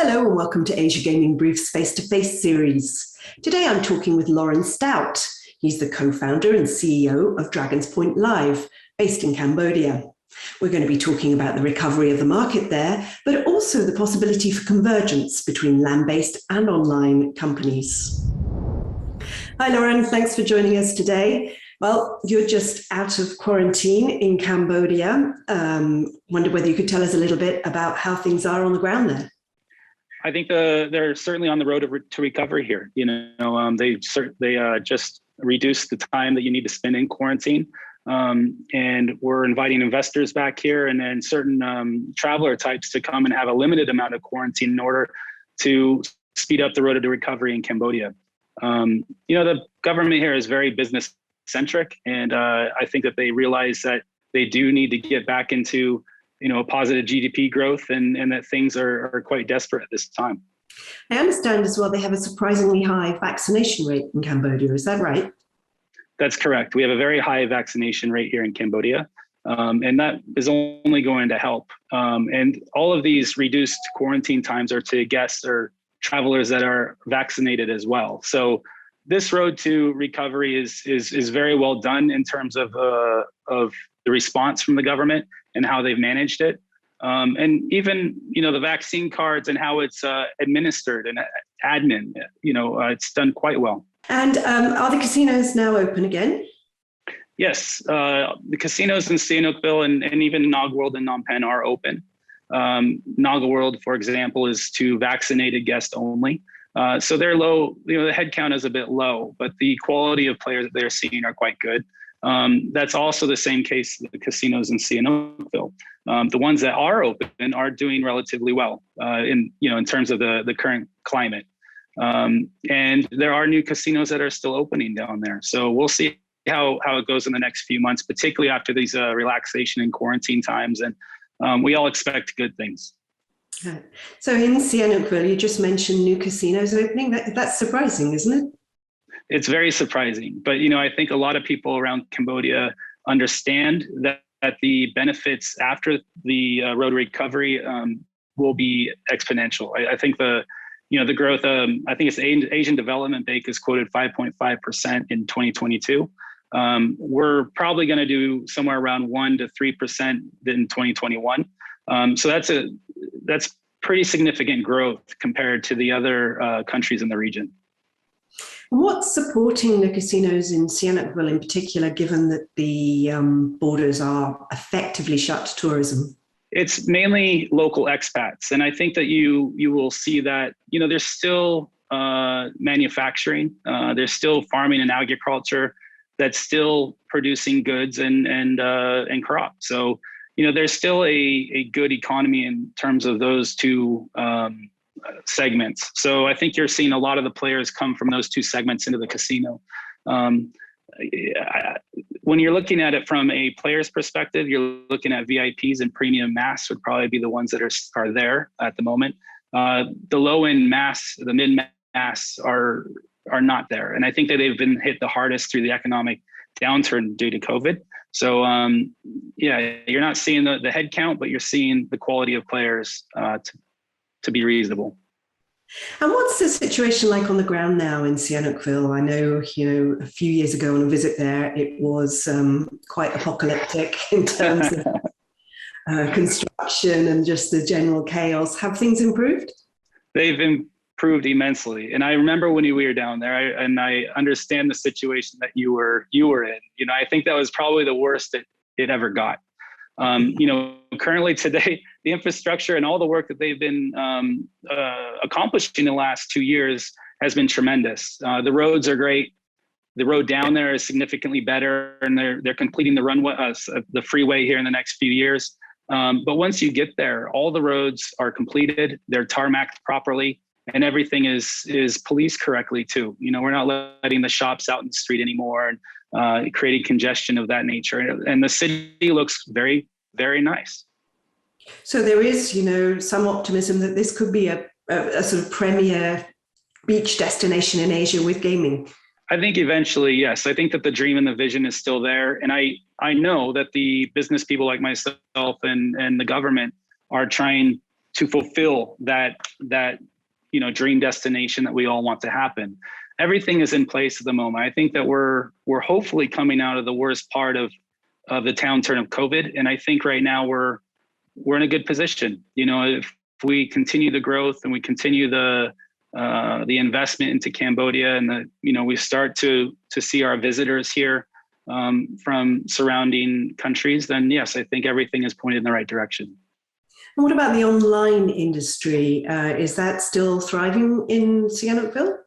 Hello and welcome to Asia Gaming Brief's face-to-face series. Today I'm talking with Loren Stout. He's the co-founder and CEO of Dragon's Point Live, based in Cambodia. We're going to be talking about the recovery of the market there, but also the possibility for convergence between land-based and online companies. Hi Loren, thanks for joining us today. Well, you're just out of quarantine in Cambodia. Wonder whether you could tell us a little bit about how things are on the ground there. I think they're certainly on the road to recovery here. They just reduced the time that you need to spend in quarantine, and we're inviting investors back here, and then certain traveler types to come and have a limited amount of quarantine in order to speed up the road to recovery in Cambodia. The government here is very business centric, and I think that they realize that they do need to get back into a positive GDP growth, and that things are quite desperate at this time. I understand as well they have a surprisingly high vaccination rate in Cambodia. Is that right? That's correct. We have a very high vaccination rate here in Cambodia, and that is only going to help. And all of these reduced quarantine times are to guests or travelers that are vaccinated as well. So this road to recovery is very well done in terms of the response from the government and how they've managed it. And even, the vaccine cards and how it's administered and admin, it's done quite well. And are the casinos now open again? Yes, the casinos in Sihanoukville and even Nog World and Phnom Penh are open. Nog World, for example, is to vaccinated guests only. So they're low, the head count is a bit low, but the quality of players that they're seeing are quite good. That's also the same case with the casinos in Sihanoukville. The ones that are open are doing relatively well in terms of the current climate. And there are new casinos that are still opening down there. So we'll see how it goes in the next few months, particularly after these relaxation and quarantine times. And we all expect good things. So in Sihanoukville, you just mentioned new casinos opening. That's surprising, isn't it? It's very surprising, but I think a lot of people around Cambodia understand that the benefits after the road recovery will be exponential. I think the growth. I think it's Asian Development Bank is quoted 5.5% in 2022. We're probably going to do somewhere around 1 to 3% in 2021. So that's pretty significant growth compared to the other countries in the region. What's supporting the casinos in Sihanoukville in particular, given that the borders are effectively shut to tourism? It's mainly local expats. And I think that you will see that, there's still manufacturing, there's still farming and agriculture that's still producing goods and crops. So, there's still a good economy in terms of those two segments. So I think you're seeing a lot of the players come from those two segments into the casino. When you're looking at it from a player's perspective, you're looking at VIPs, and premium mass would probably be the ones that are there at the moment. The low end mass, the mid mass are not there. And I think that they've been hit the hardest through the economic downturn due to COVID. So you're not seeing the head count, but you're seeing the quality of players to be reasonable. And what's the situation like on the ground now in Sihanoukville? I know, a few years ago on a visit there, it was quite apocalyptic in terms of construction and just the general chaos. Have things improved? They've improved immensely. And I remember when we were down there, and I understand the situation that you were in. I think that was probably the worst it ever got. Currently today, the infrastructure and all the work that they've been accomplishing in the last 2 years has been tremendous. The roads are great. The road down there is significantly better, and they're completing the runway, the freeway here in the next few years. But once you get there, all the roads are completed. They're tarmacked properly, and everything is policed correctly too. We're not letting the shops out in the street anymore and creating congestion of that nature. And the city looks very, very nice. So there is, some optimism that this could be a sort of premier beach destination in Asia with gaming. I think eventually, yes. I think that the dream and the vision is still there. And I know that the business people like myself and the government are trying to fulfill that dream destination that we all want to happen. Everything is in place at the moment. I think that we're hopefully coming out of the worst part of the downturn of COVID, and I think right now we're in a good position. If we continue the growth and we continue the investment into Cambodia, and we start to see our visitors here from surrounding countries, then yes, I think everything is pointed in the right direction. And what about the online industry? Is that still thriving in Sihanoukville?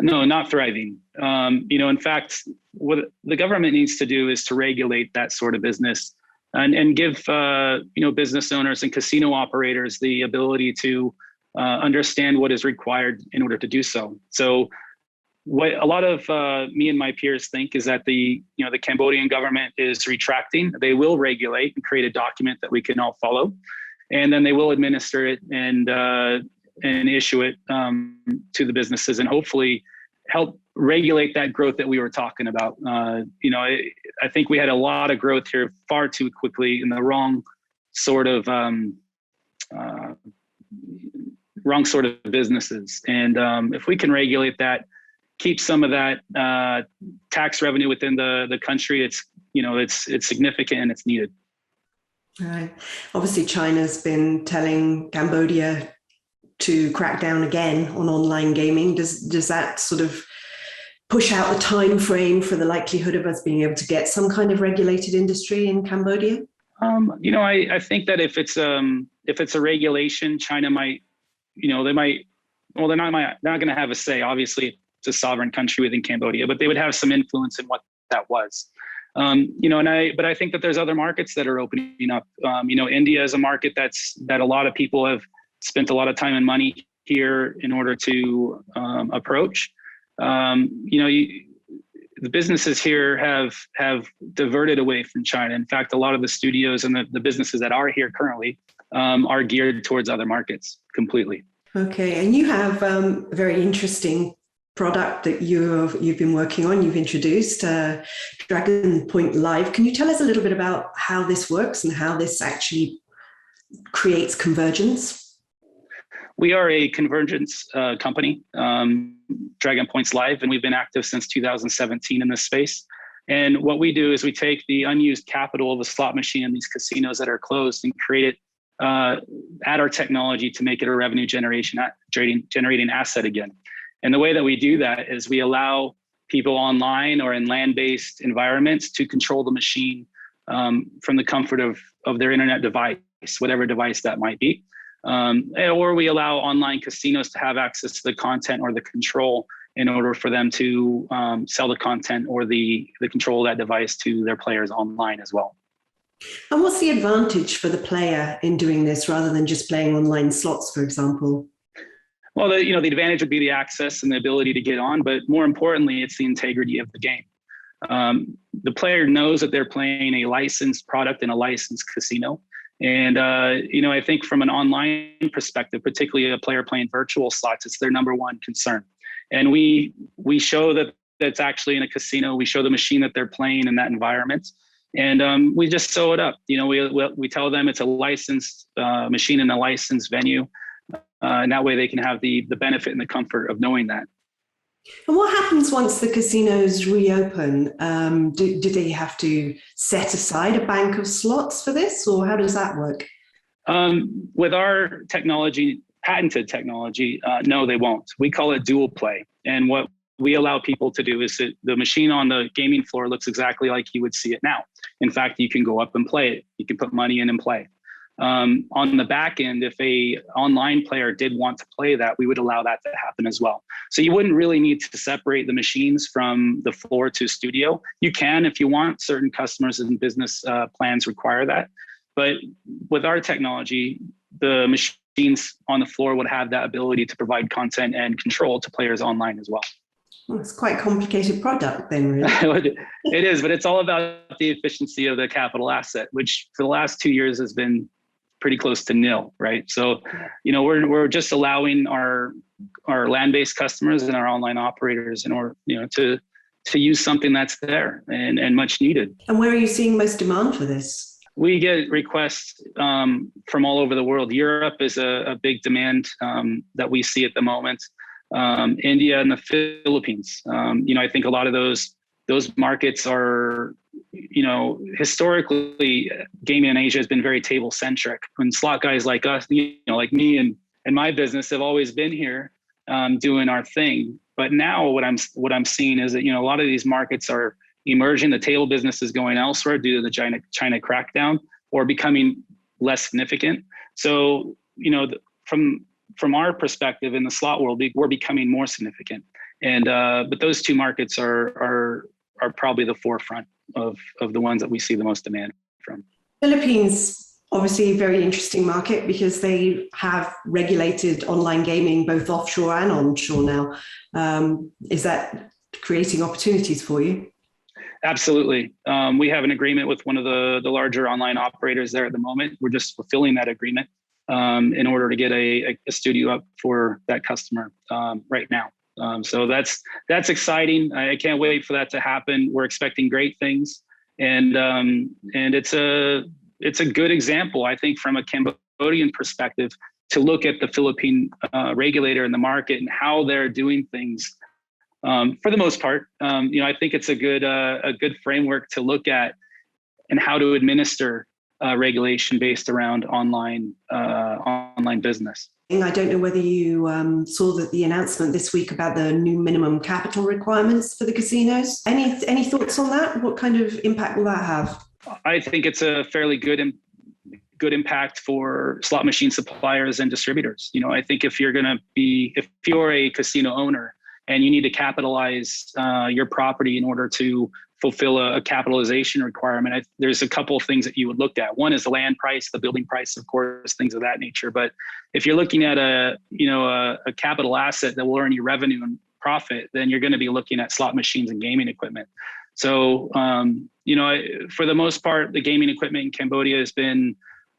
No, not thriving. In fact, what the government needs to do is to regulate that sort of business and give business owners and casino operators the ability to understand what is required in order to do so. So what a lot of me and my peers think is that the Cambodian government is retracting. They will regulate and create a document that we can all follow, and then they will administer it and issue it to the businesses, and hopefully help regulate that growth that we were talking about. I think we had a lot of growth here far too quickly in the wrong sort of businesses. And if we can regulate that, keep some of that tax revenue within the country, it's significant and it's needed. Right. Obviously, China's been telling Cambodia to crack down again on online gaming. Does that sort of push out the time frame for the likelihood of us being able to get some kind of regulated industry in Cambodia? I think that if it's a regulation, China might, they're not going to have a say. Obviously, it's a sovereign country within Cambodia, but they would have some influence in what that was. But I think that there's other markets that are opening up. India is a market that a lot of people have spent a lot of time and money here in order to approach. The businesses here have diverted away from China. In fact, a lot of the studios and the businesses that are here currently are geared towards other markets completely. Okay, and you have a very interesting product that you've been working on. You've introduced Dragon Point Live. Can you tell us a little bit about how this works and how this actually creates convergence? We are a convergence company, Dragon Points Live, and we've been active since 2017 in this space. And what we do is we take the unused capital of a slot machine in these casinos that are closed and create it, add our technology to make it a revenue generating asset again. And the way that we do that is we allow people online or in land-based environments to control the machine from the comfort of their internet device, whatever device that might be. Or we allow online casinos to have access to the content or the control in order for them to sell the content or the control of that device to their players online as well. And what's the advantage for the player in doing this rather than just playing online slots, for example? Well, the advantage would be the access and the ability to get on, but more importantly, it's the integrity of the game. The player knows that they're playing a licensed product in a licensed casino. And, I think from an online perspective, particularly a player playing virtual slots, it's their number one concern. And we show that that's actually in a casino. We show the machine that they're playing in that environment. And we just sew it up. We tell them it's a licensed machine in a licensed venue. And that way they can have the benefit and the comfort of knowing that. And what happens once the casinos reopen? Do they have to set aside a bank of slots for this, or how does that work? With our technology, patented technology, no, they won't. We call it dual play. And what we allow people to do is that the machine on the gaming floor looks exactly like you would see it now. In fact, you can go up and play it. You can put money in and play. On the back end, if a online player did want to play that, we would allow that to happen as well. So you wouldn't really need to separate the machines from the floor to studio. You can if you want. Certain customers and business plans require that. But with our technology, the machines on the floor would have that ability to provide content and control to players online as well. Well, it's quite a complicated product then, really. It is, but it's all about the efficiency of the capital asset, which for the last 2 years has been pretty close to nil, right? So, we're just allowing our land-based customers and our online operators in order, to use something that's there and much needed. And where are you seeing most demand for this? We get requests from all over the world. Europe is a big demand that we see at the moment. India and the Philippines. I think a lot of those markets are, historically, gaming in Asia has been very table centric. And slot guys like us, like me and my business, have always been here doing our thing. But now what I'm seeing is that a lot of these markets are emerging. The table business is going elsewhere due to the China crackdown, or becoming less significant. So from our perspective in the slot world, we're becoming more significant. And but those two markets are probably the forefront of the ones that we see the most demand from. Philippines, obviously a very interesting market because they have regulated online gaming both offshore and onshore now. Is that creating opportunities for you? Absolutely. We have an agreement with one of the larger online operators there at the moment. We're just fulfilling that agreement in order to get a studio up for that customer right now. So that's exciting. I can't wait for that to happen. We're expecting great things, and it's a good example, I think, from a Cambodian perspective, to look at the Philippine regulator in the market and how they're doing things. For the most part, I think it's a good framework to look at and how to administer regulation based around online business. I don't know whether you saw the announcement this week about the new minimum capital requirements for the casinos. Any thoughts on that? What kind of impact will that have? I think it's a fairly good impact for slot machine suppliers and distributors. I think if you're a casino owner and you need to capitalize your property in order to fulfill a capitalization requirement, there's a couple of things that you would look at. One is the land price, the building price, of course, things of that nature. But if you're looking at a capital asset that will earn you revenue and profit, then you're going to be looking at slot machines and gaming equipment. So, for the most part, the gaming equipment in Cambodia has been,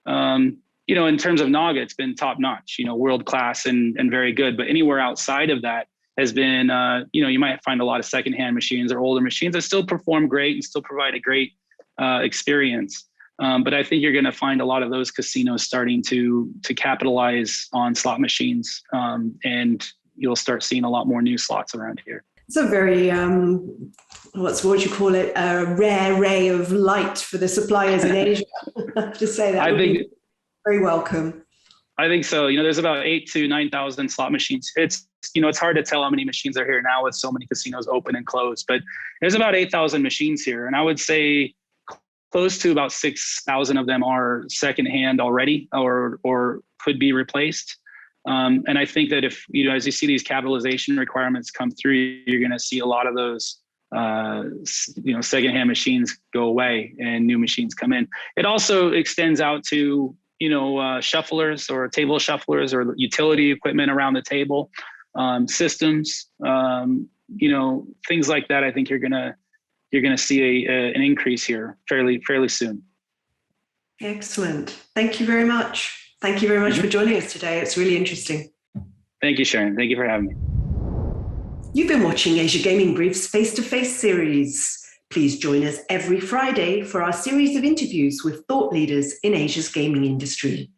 in terms of Naga, it's been top notch, world class and very good. But anywhere outside of that has been, you might find a lot of secondhand machines or older machines that still perform great and still provide a great experience. But I think you're going to find a lot of those casinos starting to capitalize on slot machines, and you'll start seeing a lot more new slots around here. It's a very, what would you call it, a rare ray of light for the suppliers in Asia. I have to say that I think very welcome. I think so. There's about 8,000 to 9,000 slot machines. It's hard to tell how many machines are here now with so many casinos open and closed, but there's about 8,000 machines here. And I would say close to about 6,000 of them are secondhand already or could be replaced. And I think that if, as you see these capitalization requirements come through, you're going to see a lot of those, secondhand machines go away and new machines come in. It also extends out to, shufflers or table shufflers or utility equipment around the table, systems, things like that. I think you're gonna see an increase here fairly soon. Excellent. Thank you very much. Thank you very much for joining us today. It's really interesting. Thank you, Sharon. Thank you for having me. You've been watching Asia Gaming Brief's face-to-face series. Please join us every Friday for our series of interviews with thought leaders in Asia's gaming industry.